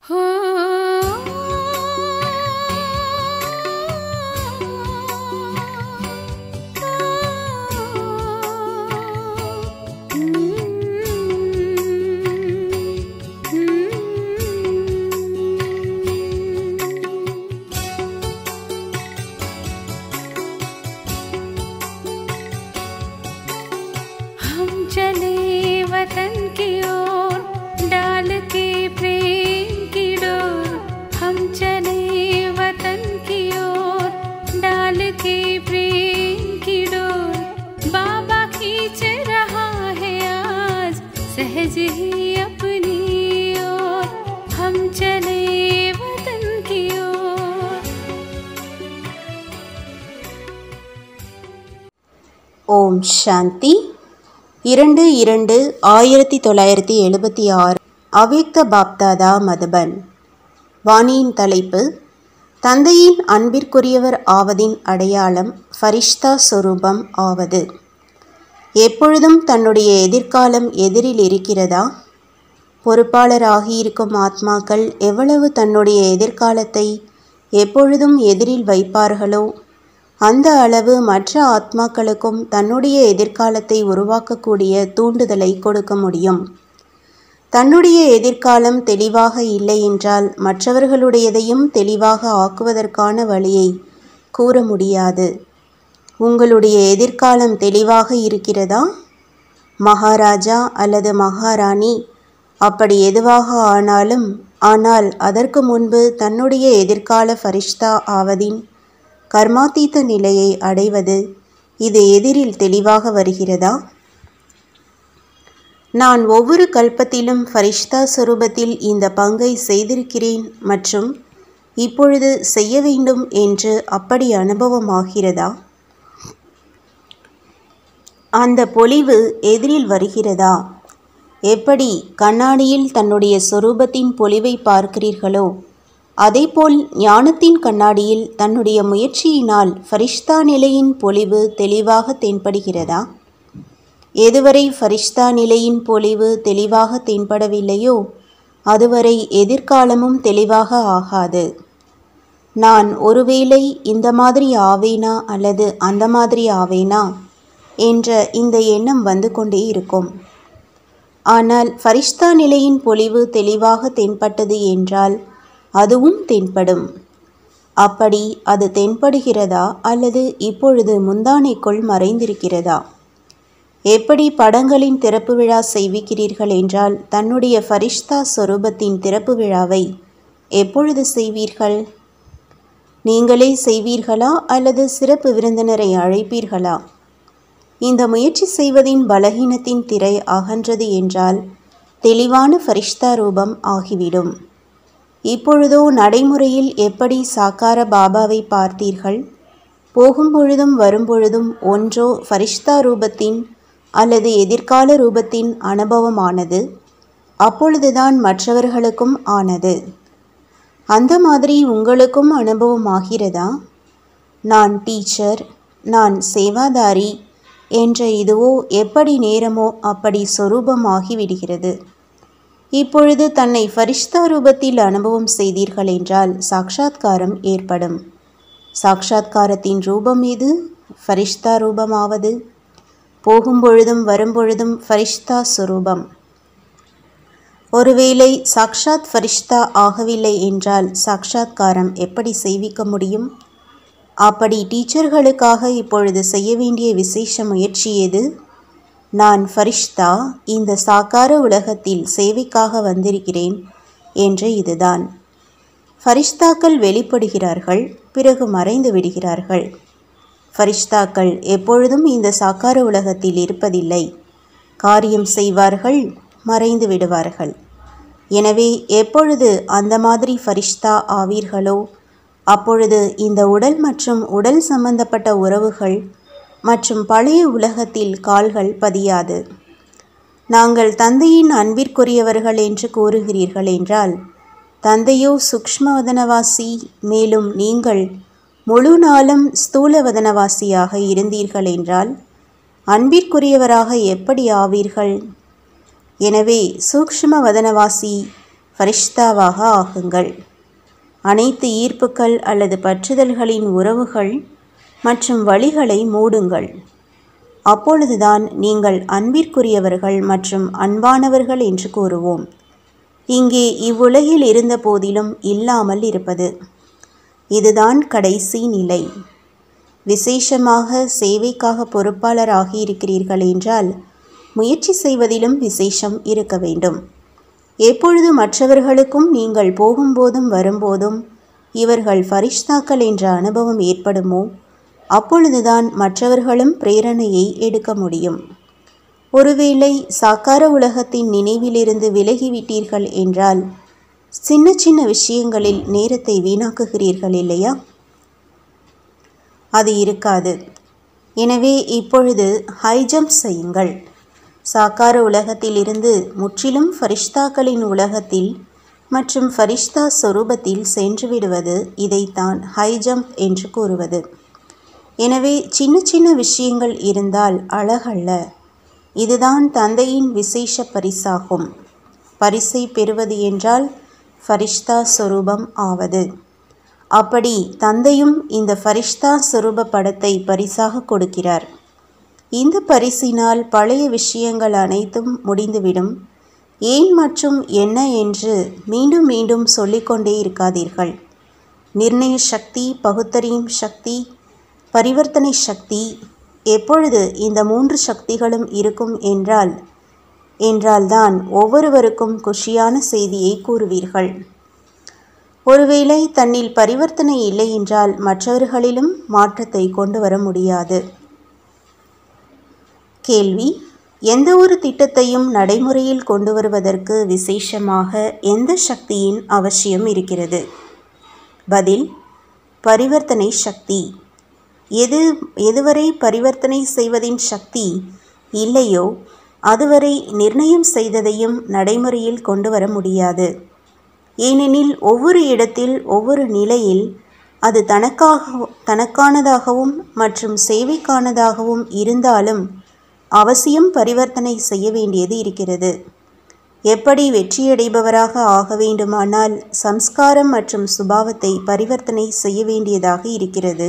चले वतन की ओर डाल के प्रेम की डोर, हम चले वतन की ओर डाल के प्रेम की डोर, बाबा खींच रहा है आज सहज ही अपनी ओर, हम चले वतन की ओर। ओम शांति 2-2-1976 அவ்யக்த பாப்தாதா மதுபன். வாணியின் தலைப்பு: தந்தையின் அன்பிற்குரியவர் ஆவதின் அடையாளம் ஃபரிஷ்தா சொரூபம் ஆவது. எப்பொழுதும் தன்னுடைய எதிர்காலம் எதிரில் இருக்கிறதா? பொறுப்பாளராகியிருக்கும் ஆத்மாக்கள் எவ்வளவு தன்னுடைய எதிர்காலத்தை எப்பொழுதும் எதிரில் வைப்பார்களோ அந்த அளவு மற்ற ஆத்மாக்களுக்கும் தன்னுடைய எதிர்காலத்தை உருவாக்கக்கூடிய தூண்டுதலை கொடுக்க முடியும். தன்னுடைய எதிர்காலம் தெளிவாக இல்லை என்றால் மற்றவர்களுடையதையும் தெளிவாக ஆக்குவதற்கான வழியை கூற முடியாது. உங்களுடைய எதிர்காலம் தெளிவாக இருக்கிறதா? மகாராஜா அல்லது மகாராணி அப்படி எதுவாக ஆனால் அதற்கு முன்பு தன்னுடைய எதிர்கால ஃபரிஷ்தா ஆவதின் கர்மாத்தீத நிலையை அடைவது, இது எதிரில் தெளிவாக வருகிறதா? நான் ஒவ்வொரு கல்பத்திலும் ஃபரிஷ்தா சொரூபத்தில் இந்த பங்கை செய்திருக்கிறேன் மற்றும் இப்பொழுது செய்ய வேண்டும் என்று அப்படி அனுபவமாகிறதா? அந்த பொலிவு எதிரில் வருகிறதா? எப்படி கண்ணாடியில் தன்னுடைய சொரூபத்தின் பொலிவை பார்க்கிறீர்களோ அதேபோல் ஞானத்தின் கண்ணாடியில் தன்னுடைய முயற்சியினால் ஃபரிஷ்தா நிலையின் பொலிவு தெளிவாக தென்படுகிறதா? எதுவரை ஃபரிஷ்தா நிலையின் பொலிவு தெளிவாக தென்படவில்லையோ அதுவரை எதிர்காலமும் தெளிவாக ஆகாது. நான் ஒருவேளை இந்த மாதிரி ஆவேனா அல்லது அந்த மாதிரி ஆவேனா என்ற இந்த எண்ணம் வந்து கொண்டே இருக்கும். ஆனால் ஃபரிஷ்தா நிலையின் பொலிவு தெளிவாக தென்பட்டது என்றால் அதுவும் தென்படும். அப்படி அது தென்படுகிறதா அல்லது இப்பொழுது முந்தானைக்குள் மறைந்திருக்கிறதா? எப்படி படங்களின் திறப்பு விழா செய்விக்கிறீர்கள் என்றால் தன்னுடைய ஃபரிஷ்தா சொரூபத்தின் திறப்பு விழாவை எப்பொழுது செய்வீர்கள்? நீங்களே செய்வீர்களா அல்லது சிறப்பு விருந்தினரை அழைப்பீர்களா? இந்த முயற்சி செய்வதின் பலகீனத்தின் திரை அகன்றது என்றால் தெளிவான ஃபரிஷ்தா ரூபம் ஆகிவிடும். இப்பொழுதோ நடைமுறையில் எப்படி சாக்கார பாபாவை பார்த்தீர்கள்? போகும்பொழுதும் வரும்பொழுதும் ஒன்றோ ஃபரிஷ்தா ரூபத்தின் அல்லது எதிர்கால ரூபத்தின் அனுபவமானது, அப்பொழுதுதான் மற்றவர்களுக்கும் ஆனது. அந்த மாதிரி உங்களுக்கும் அனுபவமாகிறதா? நான் டீச்சர், நான் சேவாதாரி என்ற இதுவோ எப்படி நேரமோ அப்படி சொரூபமாகிவிடுகிறது. இப்பொழுது தன்னை ஃபரிஷ்தா ரூபத்தில் அனுபவம் செய்தீர்கள் என்றால் சாக்ஷாத்காரம் ஏற்படும். சாக்ஷாத்காரத்தின் ரூபம் எது? ஃபரிஷ்தா ரூபமாவது. போகும்பொழுதும் வரும்பொழுதும் ஃபரிஷ்தா சொரூபம். ஒருவேளை சாக்ஷாத் ஃபரிஷ்தா ஆகவில்லை என்றால் சாக்ஷாத்காரம் எப்படி செய்விக்க முடியும்? அப்படி டீச்சர்களுக்காக இப்பொழுது செய்ய வேண்டிய விசேஷ முயற்சி எது? நான் ஃபரிஷ்தா, இந்த சாக்கார உலகத்தில் சேவைக்காக வந்திருக்கிறேன் என்று இதுதான். ஃபரிஷ்தாக்கள் வெளிப்படுகிறார்கள், பிறகு மறைந்து விடுகிறார்கள். ஃபரிஷ்தாக்கள் எப்பொழுதும் இந்த சாக்கார உலகத்தில் இருப்பதில்லை. காரியம் செய்வார்கள், மறைந்து விடுவார்கள். எனவே எப்பொழுது அந்த மாதிரி ஃபரிஷ்தா ஆவீர்களோ அப்பொழுது இந்த உடல் மற்றும் உடல் சம்பந்தப்பட்ட உறவுகள் மற்றும் பழைய உலகத்தில் கால்கள் பதியாது. நாங்கள் தந்தையின் அன்பிற்குரியவர்கள் என்று கூறுகிறீர்கள் என்றால் தந்தையோ சூக்ஷ்மவதனவாசி, மேலும் நீங்கள் முழு நாளும் ஸ்தூலவதனவாசியாக இருந்தீர்கள் என்றால் அன்பிற்குரியவராக எப்படி ஆவீர்கள்? எனவே சூக்ஷ்ம வதனவாசி ஃபரிஷ்தாவாக ஆகுங்கள். அனைத்து ஈர்ப்புகள் அல்லது பற்றுதல்களின் உறவுகள் மற்றும் வழிகளை மூடுங்கள். அப்பொழுதுதான் நீங்கள் அன்பிற்குரியவர்கள் மற்றும் அன்பானவர்கள் என்று கூறுவோம். இங்கே இவ்வுலகில் இருந்த போதிலும் இல்லாமல் இருப்பது இதுதான் கடைசி நிலை. விசேஷமாக சேவைக்காக பொறுப்பாளராகி இருக்கிறீர்கள் என்றால் முயற்சி செய்வதிலும் விசேஷம் இருக்க வேண்டும். எப்பொழுது மற்றவர்களுக்கும் நீங்கள் போகும்போதும் வரும்போதும் இவர்கள் ஃபரிஷ்தாக்கள் என்ற அனுபவம் ஏற்படுமோ அப்பொழுதுதான் மற்றவர்களும் பிரேரணையை எடுக்க முடியும். ஒருவேளை சாக்கார உலகத்தின் நினைவிலிருந்து விலகிவிட்டீர்கள் என்றால் சின்ன சின்ன விஷயங்களில் நேரத்தை வீணாக்குகிறீர்கள் இல்லையா? அது இருக்காது. எனவே இப்பொழுது ஹை ஜம்ப் செய்யுங்கள். சாக்கார உலகத்தில் இருந்து முற்றிலும் ஃபரிஷ்தாக்களின் உலகத்தில் மற்றும் ஃபரிஷ்தா சொரூபத்தில் சென்று விடுவது இதைத்தான் ஹை ஜம்ப் என்று கூறுவது. எனவே சின்ன சின்ன விஷயங்கள் இருந்தால் அழகல்ல. இதுதான் தந்தையின் விசேஷ பரிசாகும். பரிசை பெறுவது என்றால் ஃபரிஷ்தா சொரூபம் ஆவது. அப்படி தந்தையும் இந்த ஃபரிஷ்தா சொரூப படத்தை பரிசாக கொடுக்கிறார். இந்த பரிசினால் பழைய விஷயங்கள் அனைத்தும் முடிந்துவிடும். ஏன் மற்றும் என்ன என்று மீண்டும் மீண்டும் சொல்லிக்கொண்டே இருக்காதீர்கள். நிர்ணய சக்தி, பகுத்தறியும் சக்தி, பரிவர்த்தனை சக்தி, எப்பொழுது இந்த 3 சக்திகளும் இருக்கும் என்றால்தான் ஒவ்வொருவருக்கும் குஷியான செய்தியை கூறுவீர்கள். ஒருவேளை தன்னில் பரிவர்த்தனை இல்லை என்றால் மற்றவர்களிலும் மாற்றத்தை கொண்டு வர முடியாது. கேள்வி: எந்த ஒரு திட்டத்தையும் நடைமுறையில் கொண்டு வருவதற்கு விசேஷமாக எந்த சக்தியின் அவசியம் இருக்கிறது? பதில்: பரிவர்த்தனை சக்தி. எதுவரை பரிவர்த்தனை செய்வதின் சக்தி இல்லையோ அதுவரை நிர்ணயம் செய்ததையும் நடைமுறையில் கொண்டு வர முடியாது. ஏனெனில் ஒவ்வொரு இடத்தில் ஒவ்வொரு நிலையில் அது தனக்கானதாகவும் மற்றும் சேவைக்கானதாகவும் இருந்தாலும் அவசியம் பரிவர்த்தனை செய்ய வேண்டியது இருக்கிறது. எப்படி வெற்றியடைபவராக ஆக வேண்டுமானால் சம்ஸ்காரம் மற்றும் சுபாவத்தை பரிவர்த்தனை செய்ய வேண்டியதாக இருக்கிறது,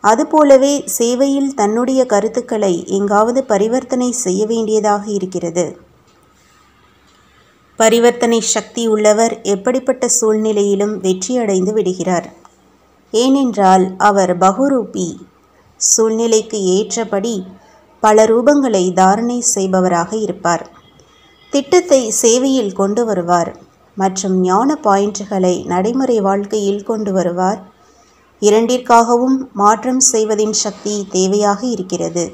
அதுபோலவே சேவையில் தன்னுடைய கருத்துக்களை எங்காவது பரிவர்த்தனை செய்ய வேண்டியதாக இருக்கிறது. பரிவர்த்தனை சக்தி உள்ளவர் எப்படிப்பட்ட சூழ்நிலையிலும் வெற்றியடைந்து விடுகிறார். ஏனென்றால் அவர் பகுரூபி, சூழ்நிலைக்கு ஏற்றபடி பல ரூபங்களை தாரணை செய்பவராக இருப்பார். திட்டத்தை சேவையில் கொண்டு வருவார் மற்றும் ஞான பாயிண்ட்களை நடைமுறை வாழ்க்கையில் கொண்டு வருவார். இரண்டிற்காகவும் மாற்றம் செய்வதின் சக்தி தேவையாக இருக்கிறது.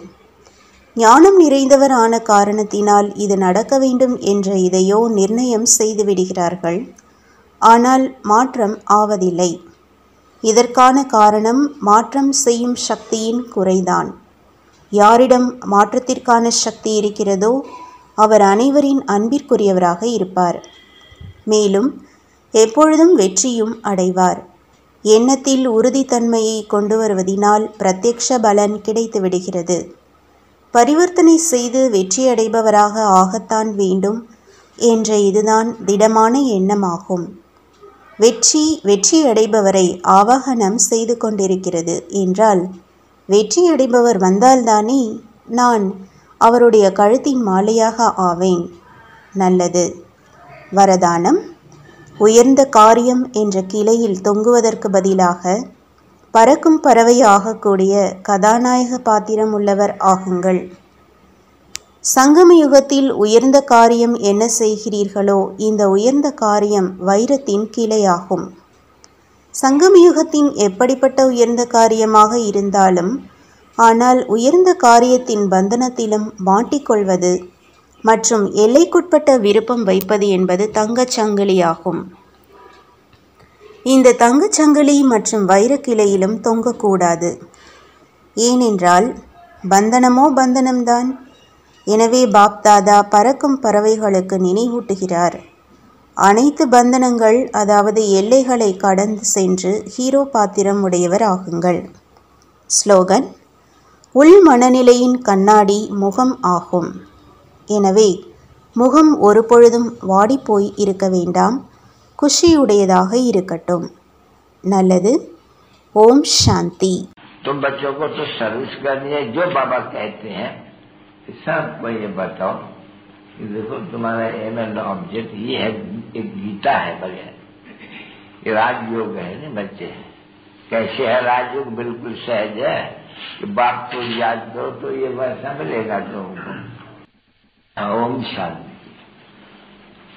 ஞானம் நிறைந்தவர் ஆன காரணத்தினால் இது நடக்க வேண்டும் என்ற இதையோ நிர்ணயம் செய்து விடுகிறார்கள். ஆனால் மாற்றம் ஆவதில்லை. இதற்கான காரணம் மாற்றம் செய்யும் சக்தியின் குறைதான். யாரிடம் மாற்றத்திற்கான சக்தி இருக்கிறதோ அவர் அனைவரின் அன்பிற்குரியவராக இருப்பார். மேலும் எப்பொழுதும் வெற்றியும் அடைவார். எண்ணத்தில் உறுதித்தன்மையை கொண்டு வருவதினால் பிரத்யக்ஷ பலன் கிடைத்து விடுகிறது. பரிவர்த்தனை செய்து வெற்றியடைபவராக ஆகத்தான் வேண்டும் என்ற இதுதான் திடமான எண்ணமாகும். வெற்றியடைபவரை ஆவாகனம் செய்து கொண்டிருக்கிறது என்றால் வெற்றியடைபவர் வந்தால்தானே நான் அவருடைய கழுத்தின் மாலையாக ஆவேன். நல்லது. வரதானம்: உயர்ந்த காரியம் என்ற கிளையில் தொங்குவதற்கு பதிலாக பறக்கும் பறவை ஆகக்கூடிய கதாநாயக பாத்திரம் உள்ளவர் ஆகுங்கள். சங்கம யுகத்தில் உயர்ந்த காரியம் என்ன செய்கிறீர்களோ இந்த உயர்ந்த காரியம் வைரத்தின் கிளையாகும். சங்கமயுகத்தின் எப்படிப்பட்ட உயர்ந்த காரியமாக இருந்தாலும் ஆனால் உயர்ந்த காரியத்தின் பந்தனத்திலும் மாட்டிக்கொள்வது மற்றும் எல்லைக்குட்பட்ட விருப்பம் வைப்பது என்பது தங்கச்சங்கிலியாகும். இந்த தங்கச்சங்கிலி மற்றும் வைரக்கிளையிலும் தொங்கக்கூடாது. ஏனென்றால் பந்தனமோ பந்தனம்தான். எனவே பாப்தாதா பறக்கும் பறவைகளுக்கு நினைவூட்டுகிறார். அனைத்து பந்தனங்கள் அதாவது எல்லைகளை கடந்து சென்று ஹீரோ பாத்திரம் உடையவர் ஆகுங்கள். ஸ்லோகன்: உள் மனநிலையின் கண்ணாடி முகம் ஆகும். எனவே முகம் ஒரு பொழுதும் வாடிப்போய் இருக்க வேண்டாம், குஷியுடையதாக இருக்கட்டும். நல்லது. ஓம் சாந்தி. तुम बच्चों को तो सर्विस करनी है, जो बाबा कहते हैं सबको ये बताओ कि देखो तुम्हारा एम एंड ऑब्जेक्ट ये है, एक गीता है बगैर, ये राजयोग है ना बच्चे। कैसे है राजयोग? बिल्कुल सहज है कि बाप को याद करो तो ये वैसा मिलेगा तुमको। ओम शांति।